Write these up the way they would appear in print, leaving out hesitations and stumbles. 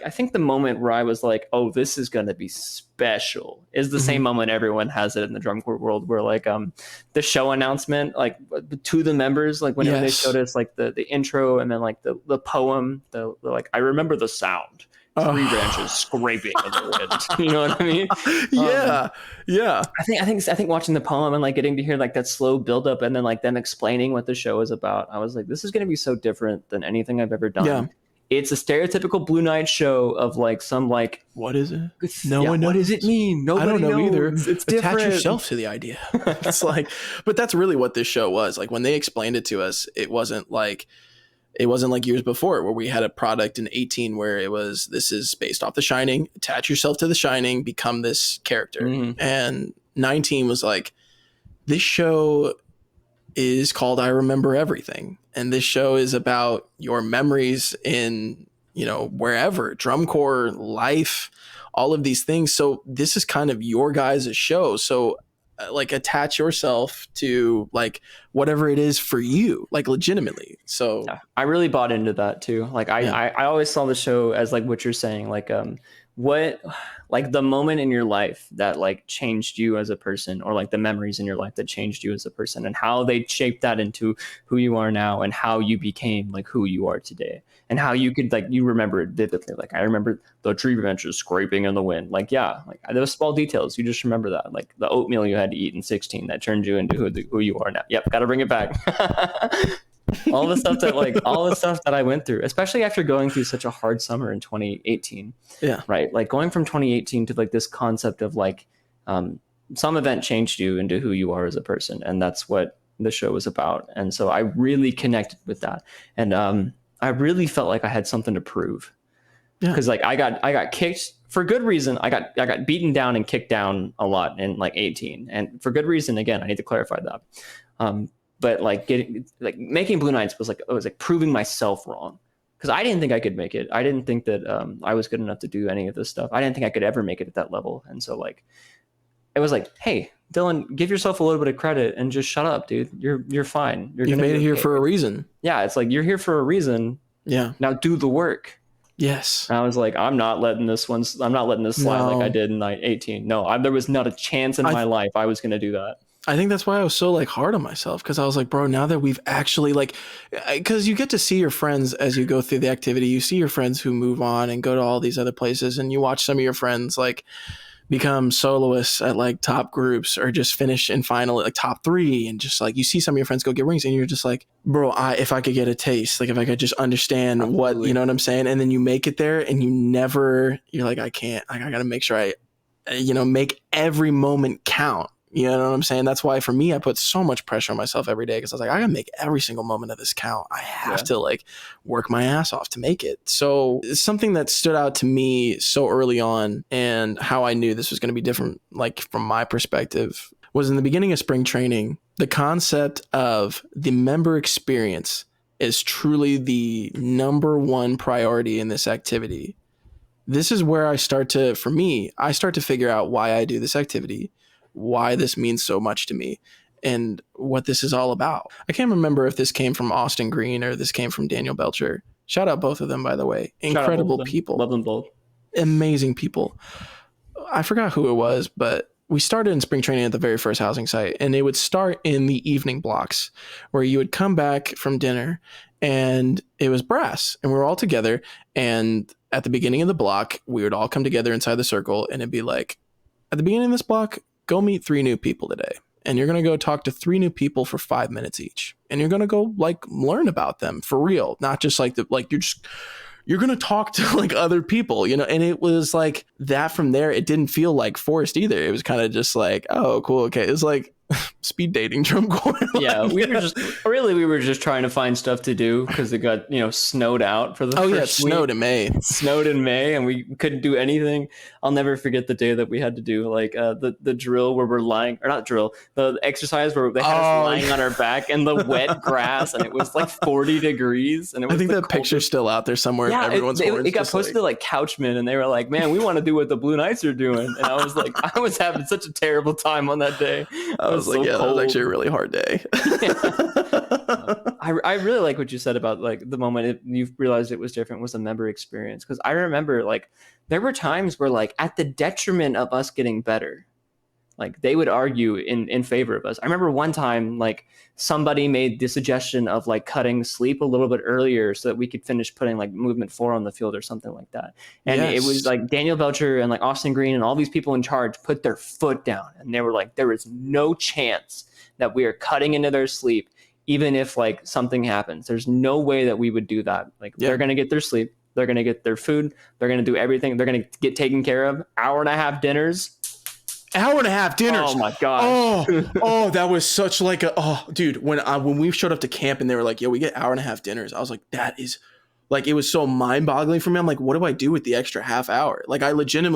I think the moment where I was like, oh, this is going to be special is the same moment everyone has it in the drum corps world, where like the show announcement, like to the members, like whenever they showed us like the intro and then like the poem, the like, I remember the sound. Tree branches scraping in the wind. You know what I mean? Yeah. I think watching the poem and like getting to hear like that slow buildup and then like them explaining what the show is about, I was like, this is going to be so different than anything I've ever done. Yeah. It's a stereotypical Blue Night show of like some like, what is it? No one knows. What does it mean? Nobody I don't know knows. either. It's different. Attach yourself to the idea. It's like, but that's really what this show was. Like when they explained it to us, it wasn't like years before where we had a product in 18 where it was, this is based off The Shining, attach yourself to The Shining, become this character. And 19 was like, this show is called I Remember Everything. And this show is about your memories in, you know, wherever, drum corps, life, all of these things. So this is kind of your guys' show. So like attach yourself to like whatever it is for you, like legitimately. So yeah, I really bought into that too. Like I always saw the show as like what you're saying, like what like the moment in your life that like changed you as a person, or like the memories in your life that changed you as a person, and how they shaped that into who you are now, and how you became like who you are today, and how you could like, you remember it vividly. Like I remember the tree branches scraping in the wind. Like, yeah, like those small details, you just remember that. Like the oatmeal you had to eat in 16 that turned you into who you are now. Yep, got to bring it back. all the stuff that I went through, especially after going through such a hard summer in 2018. Yeah. Right. Like going from 2018 to like this concept of like some event changed you into who you are as a person. And that's what the show was about. And so I really connected with that. And I really felt like I had something to prove. Because like I got kicked for good reason. I got beaten down and kicked down a lot in like 18. And for good reason, again, I need to clarify that. But like making Blue Nights was like, it was like proving myself wrong, because I didn't think I could make it. I didn't think that I was good enough to do any of this stuff. I didn't think I could ever make it at that level. And so like, it was like, hey, Dylan, give yourself a little bit of credit and just shut up, dude. You're fine. You made it here for a reason. Yeah, it's like, you're here for a reason. Yeah. Now do the work. Yes. And I was like, I'm not letting this slide like I did in 18. No, there was not a chance in my life I was going to do that. I think that's why I was so like hard on myself, because I was like, bro, now that we've actually like, because you get to see your friends as you go through the activity, you see your friends who move on and go to all these other places, and you watch some of your friends like become soloists at like top groups, or just finish in final like top 3, and just like you see some of your friends go get rings, and you're just like, bro, if I could get a taste, like if I could just understand what, you know what I'm saying, and then you make it there and you're like, I can't, like I gotta make sure I make every moment count. You know what I'm saying? That's why for me, I put so much pressure on myself every day, because I was like, I gotta make every single moment of this count. I have to like work my ass off to make it. So something that stood out to me so early on, and how I knew this was going to be different, like from my perspective, was in the beginning of spring training, the concept of the member experience is truly the number one priority in this activity. This is where I start to figure out why I do this activity, why this means so much to me, and what this is all about. I can't remember if this came from Austin Green or this came from Daniel Belcher. Shout out both of them, by the way. Incredible people. Love them both. Amazing people. I forgot who it was, but we started in spring training at the very first housing site, and it would start in the evening blocks where you would come back from dinner and it was brass, and we were all together. And at the beginning of the block, we would all come together inside the circle, and it'd be like, at the beginning of this block, go meet 3 new people today. And you're going to go talk to 3 new people for 5 minutes each. And you're going to go like learn about them for real. Not just like you're going to talk to like other people, you know? And it was like that from there. It didn't feel like forced either. It was kind of just like, oh, cool. Okay. It was like speed dating drum corps. Yeah. We were just trying to find stuff to do, because it got, snowed out for the first week. It snowed in May. Snowed in May, and we couldn't do anything. I'll never forget the day that we had to do like the drill where we're lying, or not drill, the exercise where they had us lying on our back in the wet grass, and it was like 40 degrees. And it was, I think that picture's still out there somewhere. Yeah, it got posted to like Couchman, and they were like, man, we want to do what the Blue Knights are doing. And I was like, I was having such a terrible time on that day. I was was like, so yeah, that was cold. actually a really hard day. I really like what you said about like the moment you realized it was different was the member experience, because I remember like there were times where like at the detriment of us getting better, like they would argue in favor of us. I remember one time like somebody made the suggestion of like cutting sleep a little bit earlier so that we could finish putting like movement 4 on the field or something like that. And it was like Daniel Belcher and like Austin Green and all these people in charge put their foot down, and they were like, there is no chance that we are cutting into their sleep, even if like something happens. There's no way that we would do that. Like they're going to get their sleep. They're going to get their food. They're going to do everything. They're going to get taken care of. Hour and a half dinners. Oh my gosh. Oh, that was such like dude, when we showed up to camp and they were like, yo, we get hour and a half dinners, I was like, that is like, it was so mind-boggling for me. I'm like, what do I do with the extra half hour? Like, I didn't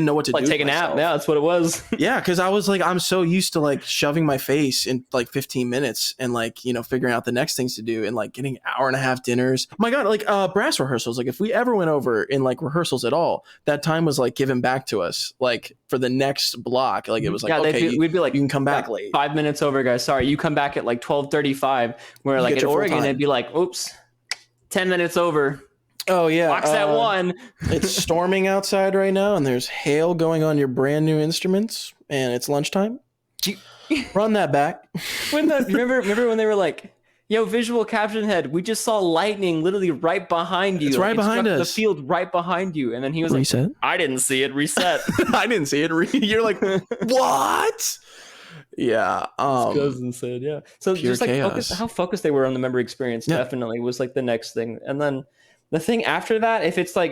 know what to do. Like take a nap. Yeah, that's what it was. Yeah, because I was like, I'm so used to like shoving my face in like 15 minutes and like, you know, figuring out the next things to do and like getting hour and a half dinners. Oh my God, like brass rehearsals. Like if we ever went over in like rehearsals at all, that time was like given back to us like for the next block. Like it was like, okay, we'd be like, you can come back late. 5 minutes over, guys. Sorry, you come back at like 12:35. Where like in Oregon, it'd be like, oops, 10 minutes over. Oh yeah, box that one. It's storming outside right now, and there's hail going on your brand new instruments, and it's lunchtime. Run that back. Remember when they were like, "Yo, visual caption head, we just saw lightning literally right behind you. It's right behind us. The field right behind you." And then he was reset? like, "I didn't see it. Reset." I didn't see it. You're like, what? Yeah. Cousin said, yeah. So just like how focused they were on the member experience definitely was like the next thing. And then the thing after that, if it's like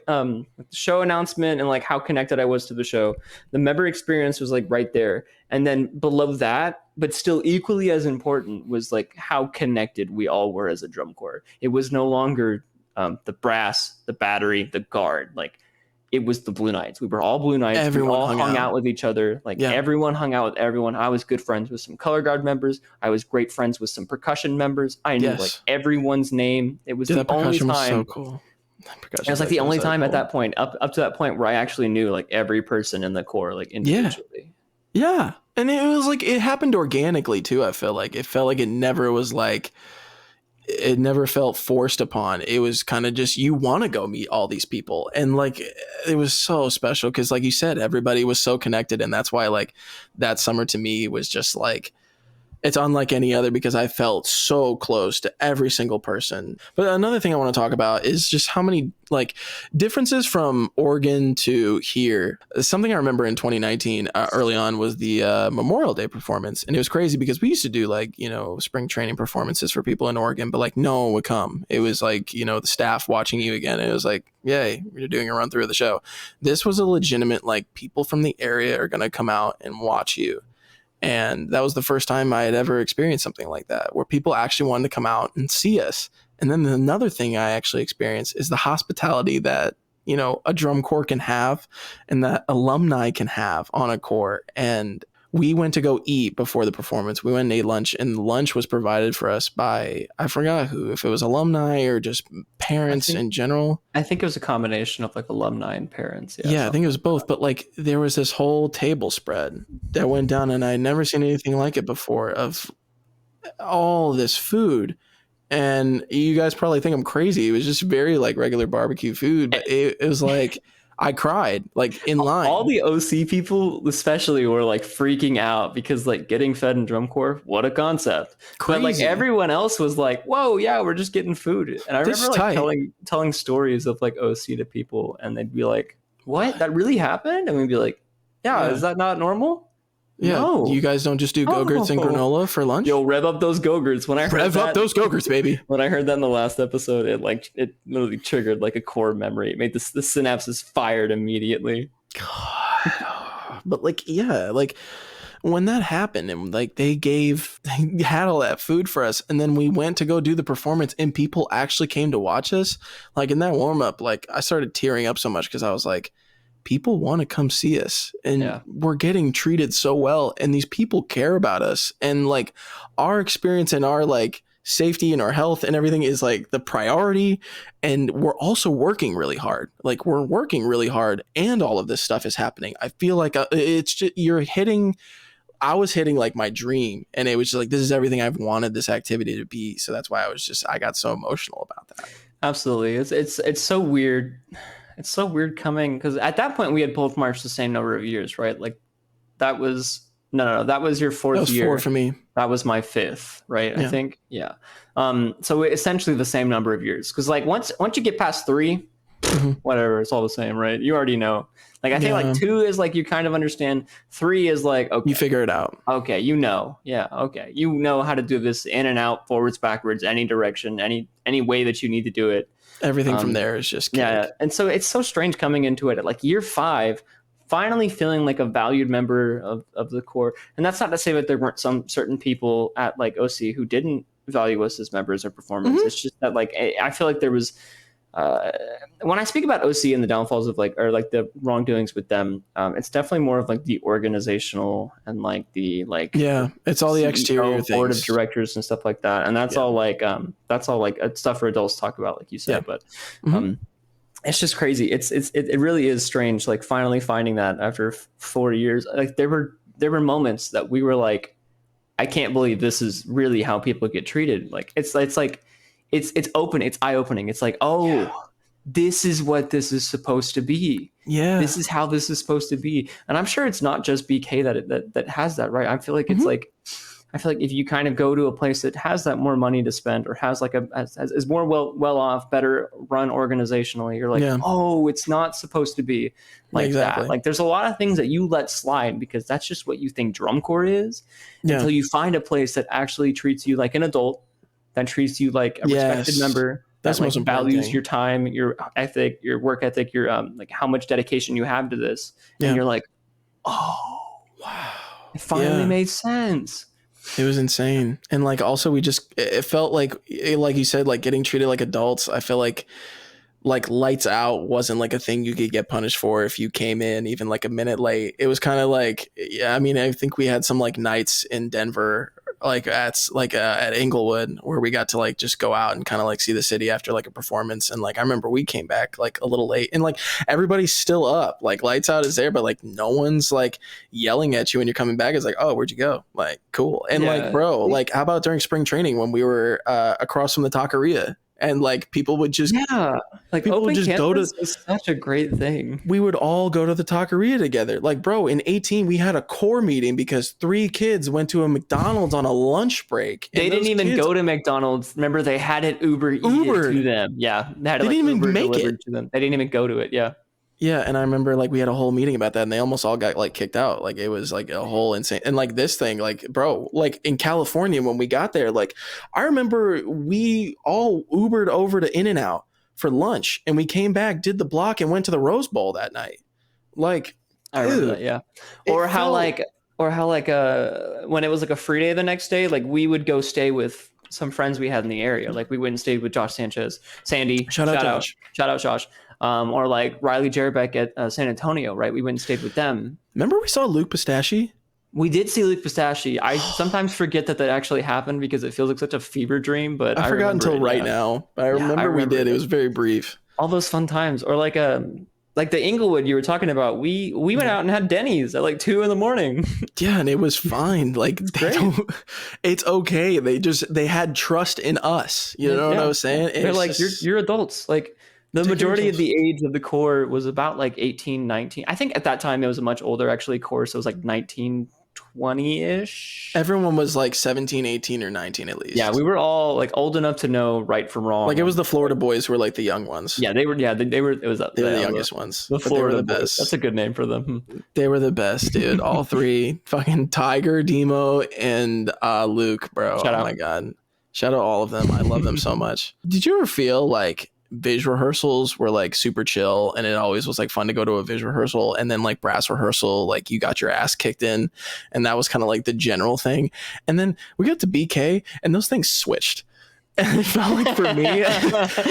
the show announcement and like how connected I was to the show, the member experience was like right there. And then below that, but still equally as important, was like how connected we all were as a drum corps. It was no longer the brass, the battery, the guard. Like it was the Blue Knights. We were all Blue Knights. Everyone we all hung out with each other. Like everyone hung out with everyone. I was good friends with some color guard members. I was great friends with some percussion members. I knew like everyone's name. It was the only time. Was so cool. It was like the only time at that point, up to that point, where I actually knew like every person in the corps, like individually. Yeah. And it was like, it happened organically too. I feel like it felt like it never was like, it never felt forced upon. It was kind of just, you want to go meet all these people. And like, it was so special because like you said, everybody was so connected. And that's why like that summer to me was just like, it's unlike any other because I felt so close to every single person. But another thing I want to talk about is just how many like differences from Oregon to here. Something I remember in 2019 early on was the Memorial Day performance. And it was crazy because we used to do like, you know, spring training performances for people in Oregon, but like no one would come. It was like, you know, the staff watching you again. It was like, yay, you're doing a run through of the show. This was a legitimate, like people from the area are going to come out and watch you. And that was the first time I had ever experienced something like that, where people actually wanted to come out and see us. And then another thing I actually experienced is the hospitality that, you know, a drum corps can have and that alumni can have on a corps. And we went to go eat before the performance. We went and ate lunch, and lunch was provided for us by, I forgot who, if it was alumni or just parents in general. I think it was a combination of like alumni and parents. Yeah, I think it was both. But like there was this whole table spread that went down, and I had never seen anything like it before, of all this food. And you guys probably think I'm crazy. It was just very like regular barbecue food, but it was like, I cried like in line. All the OC people especially were like freaking out because like getting fed in drum corps, what a concept. Crazy. But like everyone else was like, whoa, yeah, we're just getting food. And I remember like telling stories of like OC to people, and they'd be like, what? That really happened? And we'd be like, yeah. Is that not normal? Yeah, no. You guys don't just do Go-Gurts and granola for lunch? Yo, rev up those Go-Gurts. When I heard up those Go-Gurts, baby. When I heard that in the last episode, it literally triggered like a core memory. It made the synapses fired immediately. God. But like, yeah, like when that happened and like they had all that food for us, and then we went to go do the performance and people actually came to watch us. Like in that warm up, like I started tearing up so much because I was like, people want to come see us, and we're getting treated so well, and these people care about us, and like our experience and our like safety and our health and everything is like the priority. And we're also working really hard. Like we're working really hard and all of this stuff is happening. I feel like it's just, you're hitting, I was hitting like my dream, and it was just like, this is everything I've wanted this activity to be. So that's why I got so emotional about that. Absolutely. It's so weird. It's so weird coming, because at that point we had both marched the same number of years, right? Like that was no, that was your fourth That was year. 4 for me. That was my fifth, right? Yeah. I think. Yeah. So essentially the same number of years. Because like once you get past 3, whatever, it's all the same, right? You already know. Like I think like 2 is like you kind of understand. 3 is like, okay, You figure it out. Okay, you know. Yeah, okay. You know how to do this in and out, forwards, backwards, any direction, any way that you need to do it. Everything from there is just cake. Yeah. And so it's so strange coming into it at like year 5, finally feeling like a valued member of the Corps. And that's not to say that there weren't some certain people at like OC who didn't value us as members or performers. It's just that like I feel like there was when I speak about OC and the downfalls of like, or like the wrongdoings with them, it's definitely more of like the organizational and like the like, yeah, it's all the exterior things, board of directors and stuff like that. And that's all like stuff for adults talk about, like you said, but it's just crazy. It really is strange. Like finally finding that after 4 years, like there were moments that we were like, I can't believe this is really how people get treated. Like it's like, it's open. It's eye opening. It's like, this is what this is supposed to be. Yeah, this is how this is supposed to be. And I'm sure it's not just BK that has that, right? I feel like it's like, I feel like if you kind of go to a place that has that more money to spend, or has like is more well off, better run organizationally, you're like, oh, it's not supposed to be like that. Like there's a lot of things that you let slide because that's just what you think drum corps is, until you find a place that actually treats you like an adult, that treats you like a respected member, that like values your time, your ethic, your work ethic, your like how much dedication you have to this. And you're like, oh wow, it finally made sense. It was insane. And like also it felt like you said, like getting treated like adults. I feel like lights out wasn't like a thing you could get punished for if you came in even like a minute late. It was kind of like, I mean, I think we had some like nights in Denver, like at Inglewood, where we got to like just go out and kind of like see the city after like a performance. And like I remember we came back like a little late, and like everybody's still up, like lights out is there, but like no one's like yelling at you when you're coming back. It's like, oh, where'd you go? Like cool. And like, bro, like how about during spring training when we were across from the Taqueria? And like people would just like people would just go to is such a great thing. We would all go to the Taqueria together. Like, bro, in 18 we had a core meeting because 3 kids went to a McDonald's on a lunch break. They didn't even go to McDonald's. Remember, they had it Uber to them. Yeah, they didn't even make it to them. They didn't even go to it. Yeah. Yeah, and I remember like we had a whole meeting about that, and they almost all got like kicked out. Like it was like a whole insane. And like this thing, like bro, like in California when we got there, like I remember we all Ubered over to In-N-Out for lunch, and we came back, did the block, and went to the Rose Bowl that night. Like I remember that, yeah. Or how like when it was like a free day the next day, like we would go stay with some friends we had in the area. Like we went and stayed with Josh Sanchez, Sandy. Shout out Josh. Or like Riley Jerebeck at San Antonio, right? We went and stayed with them. Remember we saw Luke Pistachio? We did see Luke Pistachio. I sometimes forget that actually happened because it feels like such a fever dream. But I forgot until right now. But I remember we did. It was very brief. All those fun times, or like the Inglewood you were talking about. We went out and had Denny's at like 2 a.m. Yeah, and it was fine. Like it's okay. They had trust in us. You know what I was saying? They're like, you're adults. Like the majority of the age of the Corps was about like 18, 19. I think at that time it was a much older actually Corps, so it was like 19, 20-ish. Everyone was like 17, 18, or 19 at least. Yeah, we were all like old enough to know right from wrong. Like it was the Florida boys who were like the young ones. Yeah, they were. Yeah, they were. It was they were the youngest ones. The Florida boys. That's a good name for them. They were the best, dude. All 3, fucking Tiger, Demo, and Luke, bro. Shout out. My god, shout out all of them. I love them so much. Did you ever feel like Viz rehearsals were like super chill, and it always was like fun to go to a Viz rehearsal, and then like brass rehearsal, like you got your ass kicked in, and that was kind of like the general thing. And then we got to BK, and those things switched. And it felt like for me,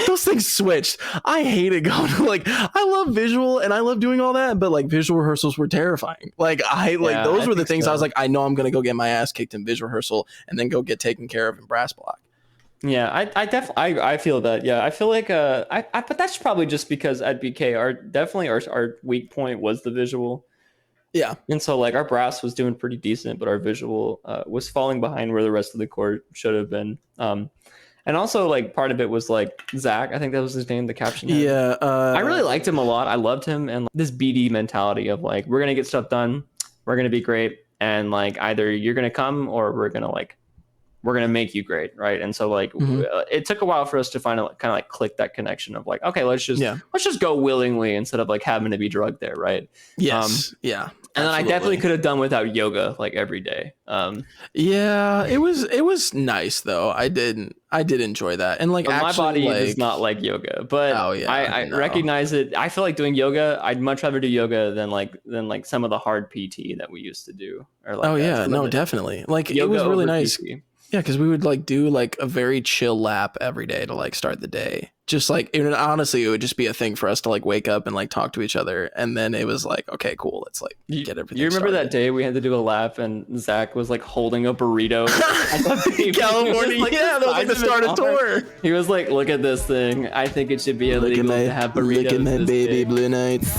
those things switched. I hated going to like, I love visual and I love doing all that, but like visual rehearsals were terrifying. Like those were the things I was like, I know I'm going to go get my ass kicked in visual rehearsal and then go get taken care of in brass block. Yeah, I definitely I feel that. Yeah, I feel like but that's probably just because at BK our weak point was the visual. Yeah. And so like our brass was doing pretty decent, but our visual was falling behind where the rest of the core should have been. And also like part of it was like Zach, I think that was his name, the caption head. Yeah. I really liked him a lot. I loved him, and this BD mentality of like, we're gonna get stuff done, we're gonna be great, and like either you're gonna come or we're gonna make you great, right? And so like it took a while for us to kind of like click that connection of like, okay, let's just go willingly instead of like having to be drugged there, right? Yes. Yeah. And then I definitely could have done without yoga like every day. Yeah, it was nice though. I did enjoy that, and like but actually, my body like, is not like yoga, but Oh, yeah, I no. recognize it. I feel like doing yoga. I'd much rather do yoga than like some of the hard PT that we used to do. Or like oh yeah, some no, of the definitely. Like it yoga was really over nice. PT. Yeah, because we would like do like a very chill lap every day to like start the day. Just like honestly, it would just be a thing for us to like wake up and like talk to each other, and then it was like, okay, cool, let's like get everything. You remember started. that day we had to do a lap and Zach was like holding a burrito California, like, yeah, that was like the start of tour. He was like, "Look at this thing. I think it should be illegal to have burritos." Look at my this baby big." Blue Nights.